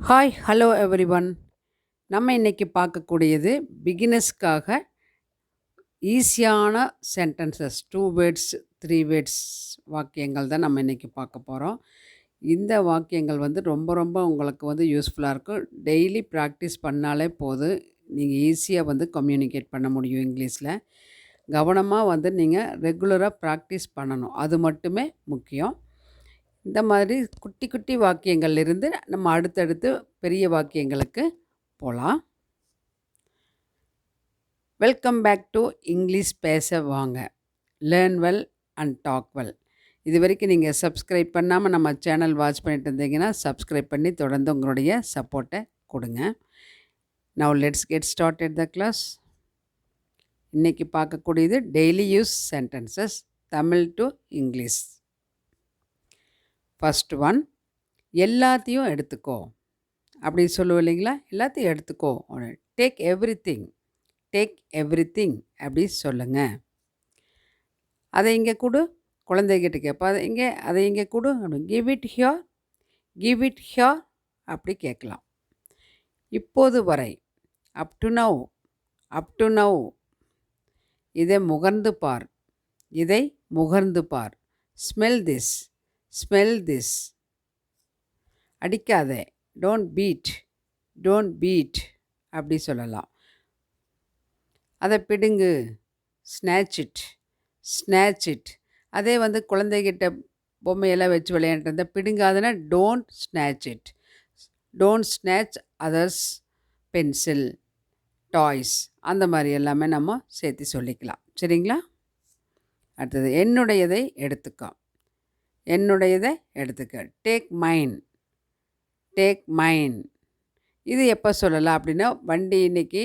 Hi hello everyone. நம்ம இன்னைக்கு பார்க்கக்கூடியது பிகினர்ஸ்க்காக ஈஸியான சென்டென்சஸ் 2 வேர்ட்ஸ் 3 வேர்ட்ஸ் வாக்கியங்கள் தான் நம்ம இன்னைக்கு பார்க்க போகிறோம். இந்த வாக்கியங்கள் வந்து ரொம்ப ரொம்ப உங்களுக்கு வந்து யூஸ்ஃபுல்லாக இருக்கும். டெய்லி ப்ராக்டிஸ் பண்ணாலே போதும், நீங்கள் ஈஸியாக வந்து கம்யூனிகேட் பண்ண முடியும் இங்கிலீஷில். கவனமாக வந்து நீங்கள் ரெகுலராக ப்ராக்டிஸ் பண்ணணும், அது மட்டுமே முக்கியம். இந்த மாதிரி குட்டி குட்டி வாக்கியங்கள்லேருந்து நம்ம அடுத்தடுத்து பெரிய வாக்கியங்களுக்கு போகலாம். வெல்கம் பேக் டு இங்கிலீஷ் பேச வாங்க. Learn well and talk well. இது வரைக்கும் நீங்கள் சப்ஸ்கிரைப் பண்ணாமல் நம்ம சேனல் வாட்ச் பண்ணிட்டு இருந்தீங்கன்னா சப்ஸ்கிரைப் பண்ணி தொடர்ந்து உங்களுடைய சப்போர்ட்டை கொடுங்க. Now let's get started the class. இன்றைக்கி பார்க்கக்கூடியது daily use sentences, Tamil to English. First one, எல்லாத்தையும் எடுத்துக்கோ அப்படி சொல்லுவோம் இல்லைங்களா? எல்லாத்தையும் எடுத்துக்கோ. Take everything, take everything அப்படி சொல்லுங்கள். அதை இங்கே கொடு, குழந்தைகிட்ட கேட்பா, அதை இங்கே கொடு அப்படி. Give it here, give it here அப்படி கேட்கலாம். இப்போது வரை, up to now, up to now. இதை முகர்ந்து பார், இதை முகர்ந்து பார். Smell this, smell this. அடிக்காதே, டோன்ட் பீட், டோன்ட் பீட் அப்படி சொல்லலாம். அதை பிடுங்கு, ஸ்நாச் இட், ஸ்நாச் இட். அதே வந்து குழந்தைகிட்ட பொம்மையெல்லாம் வச்சு விளையாண்டுருந்தா பிடுங்காதுன்னா don't snatch it. Don't snatch others pencil, toys, அந்த மாதிரி எல்லாமே நம்ம சேர்த்து சொல்லிக்கலாம். சரிங்களா? அடுத்தது, என்னுடையதை எடுத்துக்கோ, என்னுடையதை எடுத்துக்க. டேக் மைன், டேக் மைன். இது எப்போ சொல்லலாம் அப்படின்னா, வண்டி இன்றைக்கி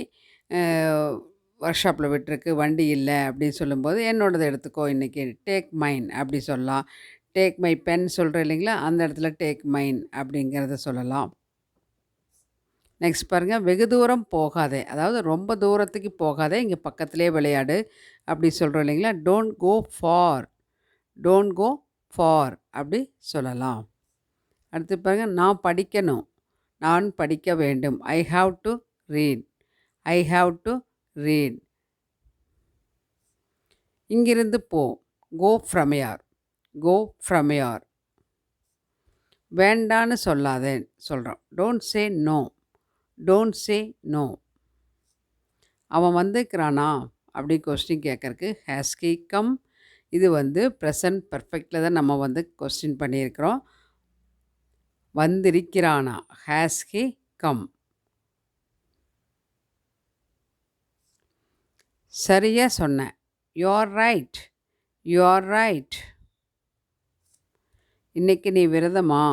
ஒர்க் ஷாப்பில் விட்டுருக்கு, வண்டி இல்லை அப்படின்னு சொல்லும்போது என்னோடதை எடுத்துக்கோ இன்றைக்கி, டேக் மைன் அப்படி சொல்லலாம். டேக் மை பென் சொல்கிறேன் இல்லைங்களா, அந்த இடத்துல டேக் மைன் அப்படிங்கிறத சொல்லலாம். நெக்ஸ்ட் பாருங்கள், வெகு தூரம் போகாதே, அதாவது ரொம்ப தூரத்துக்கு போகாதே, இங்கே பக்கத்துலேயே விளையாடு அப்படி சொல்கிறோம் இல்லைங்களா. Don't go for, don't go for அப்படி சொல்லலாம். அடுத்து பாருங்கள், நான் படிக்கணும், நான் படிக்க வேண்டும். I have to read, I have to read. இங்கிருந்து போ, கோ ஃப்ரம் யார், கோ ஃப்ரம் யார். வேண்டான்னு சொல்லாதே சொல்கிறோம். Don't say no, don't say no. அவன் வந்துக்கிறானா அப்படி கொஸ்டின் கேட்கறக்கு ஹேஸ் ஹி கம். இது வந்து ப்ரெசன்ட் பர்ஃபெக்டில் தான் நம்ம வந்து கொஸ்டின் பண்ணியிருக்கிறோம். வந்திருக்கிறானா, ஹேஸ் ஹி கம். சரியாக சொன்னேன், you are right, you are right. இன்றைக்கி நீ விரதமா,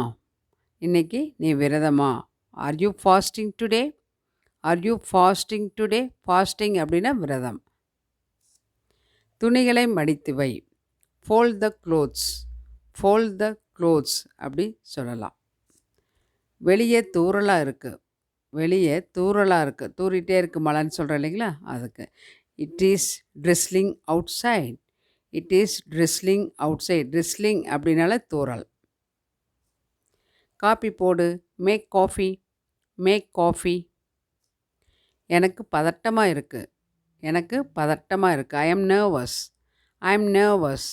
இன்றைக்கி நீ விரதமா. Are you fasting today, are you fasting today. Fasting அப்படின்னா விரதம். துணிகளை மடித்து வை, fold the clothes, fold the clothes அப்படி சொல்லலாம். வெளியே தூறலாக இருக்குது, வெளியே தூறலாக இருக்குது, தூறிட்டே இருக்குது மழைன்னு சொல்கிறேன் இல்லைங்களா, அதுக்கு it is drizzling outside, it is drizzling outside. Drizzling அப்படின்னால தூறல். காப்பி போடு, மேக் காஃபி, மேக் காஃபி. எனக்கு பதட்டமாக இருக்குது, எனக்கு பதட்டமாக இருக்குது. I am nervous, I am nervous.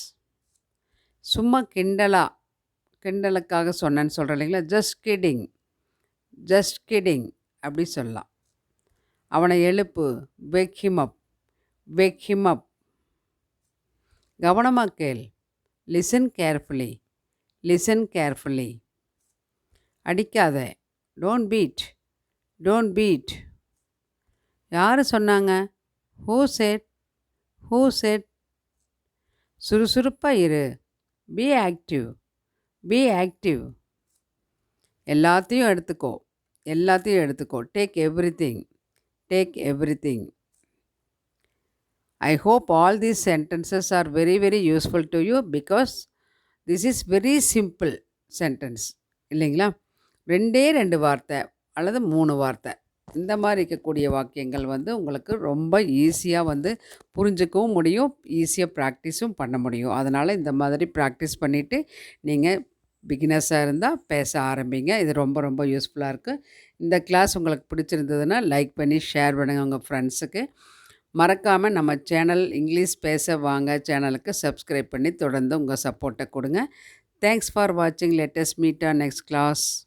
சும்மா கிண்டலுக்காக சொன்னேன்னு சொல்கிறேன் இல்லைங்களா, ஜஸ்ட் கிடிங், ஜஸ்ட் கிடிங் அப்படி சொல்லலாம். அவனை எழுப்பு, வேக் ஹிம் அப், வேக் ஹிம் அப். கவனமாக கேள், லிசன் கேர்ஃபுல்லி, லிசன் கேர்ஃபுல்லி. அடிக்காத, டோன்ட் பீட், டோன்ட் பீட். யார் சொன்னாங்க, ஹூ செட், ஹூ செட். சுறுசுறுப்பாக இரு, பி ஆக்டிவ், பி ஆக்டிவ். எல்லாத்தையும் எடுத்துக்கோ, எல்லாத்தையும் எடுத்துக்கோ. Take everything, take every thing. I hope all these sentences are very very useful to you because this is very simple sentence இல்லைங்களா. 2 வார்த்தை அல்லது 3 வார்த்தை இந்த மாதிரி இருக்கக்கூடிய வாக்கியங்கள் வந்து உங்களுக்கு ரொம்ப ஈஸியாக வந்து புரிஞ்சுக்கவும் முடியும், ஈஸியாக ப்ராக்டிஸும் பண்ண முடியும். அதனால் இந்த மாதிரி ப்ராக்டிஸ் பண்ணிவிட்டு நீங்கள் பிகினர்ஸாக இருந்தால் பேச ஆரம்பிங்க. இது ரொம்ப ரொம்ப யூஸ்ஃபுல்லாக இருக்குது. இந்த கிளாஸ் உங்களுக்கு பிடிச்சிருந்ததுன்னா லைக் பண்ணி ஷேர் பண்ணுங்கள் உங்கள் ஃப்ரெண்ட்ஸுக்கு. மறக்காமல் நம்ம சேனல் இங்கிலீஷ் பேச வாங்க சேனலுக்கு சப்ஸ்கிரைப் பண்ணி தொடர்ந்து உங்கள் சப்போர்ட்டை கொடுங்க. தேங்க்ஸ் ஃபார் வாட்சிங். Let us meet on next class.